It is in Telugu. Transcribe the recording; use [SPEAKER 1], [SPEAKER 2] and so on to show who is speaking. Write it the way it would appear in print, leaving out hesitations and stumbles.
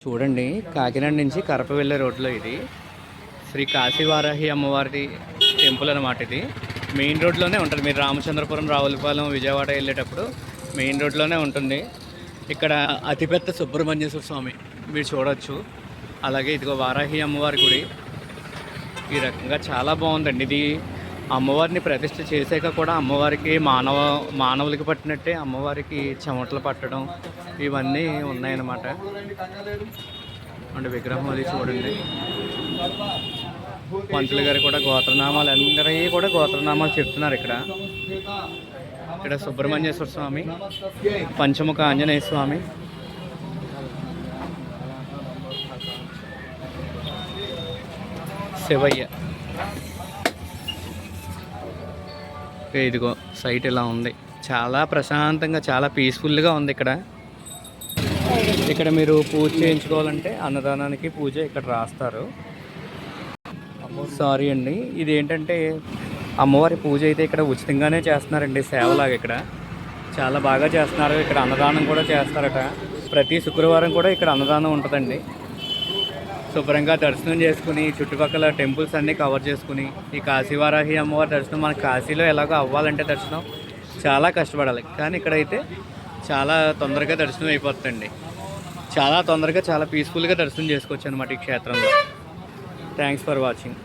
[SPEAKER 1] చూడండి, కాకినాడ నుంచి కరప వెళ్ళే రోడ్లో ఇది శ్రీ కాశీవారాహి అమ్మవారి టెంపుల్ అనమాట. ఇది మెయిన్ రోడ్లోనే ఉంటుంది. మీరు రామచంద్రపురం, రావులపాలెం, విజయవాడ వెళ్ళేటప్పుడు మెయిన్ రోడ్లోనే ఉంటుంది. ఇక్కడ అతిపెద్ద సుబ్రహ్మణ్యేశ్వర స్వామి మీరు చూడవచ్చు. అలాగే ఇదిగో వారాహి అమ్మవారి గుడి. ఈ రకంగా చాలా బాగుందండి. ఇది అమ్మవారిని ప్రతిష్ఠ చేసాక కూడా అమ్మవారికి మానవులకి పట్టినట్టే అమ్మవారికి చెమటలు పట్టడం ఇవన్నీ ఉన్నాయన్నమాట. అంటే విగ్రహం అది చూడండి. పంతులు గారు కూడా గోత్రనామాలు, అందరికీ కూడా గోత్రనామాలు చెప్తున్నారు. ఇక్కడ సుబ్రహ్మణ్యేశ్వర స్వామి, పంచముఖ ఆంజనేయ స్వామి, శివయ్య. ఇదిగో సైట్ ఇలా ఉంది. చాలా ప్రశాంతంగా, చాలా పీస్ఫుల్గా ఉంది ఇక్కడ మీరు పూజ చేయించుకోవాలంటే అన్నదానానికి పూజ ఇక్కడ రాస్తారు. సారీ అండి, ఇది ఏంటంటే అమ్మవారి పూజ అయితే ఇక్కడ ఉచితంగానే చేస్తున్నారండి. సేవలాగా ఇక్కడ చాలా బాగా చేస్తున్నారు. ఇక్కడ అన్నదానం కూడా చేస్తారట. ప్రతి శుక్రవారం కూడా ఇక్కడ అన్నదానం ఉంటుందండి. శుభ్రంగా దర్శనం చేసుకుని చుట్టుపక్కల టెంపుల్స్ అన్నీ కవర్ చేసుకుని ఈ కాశీవారాహి అమ్మవారి దర్శనం మన కాశీలో ఎలాగో అవ్వాలంటే దర్శనం చాలా కష్టపడాలి. కానీ ఇక్కడైతే చాలా తొందరగా దర్శనం అయిపోతుందండి. చాలా తొందరగా, చాలా పీస్ఫుల్గా దర్శనం చేసుకోవచ్చు అనమాట ఈ క్షేత్రంలో. Thanks for watching.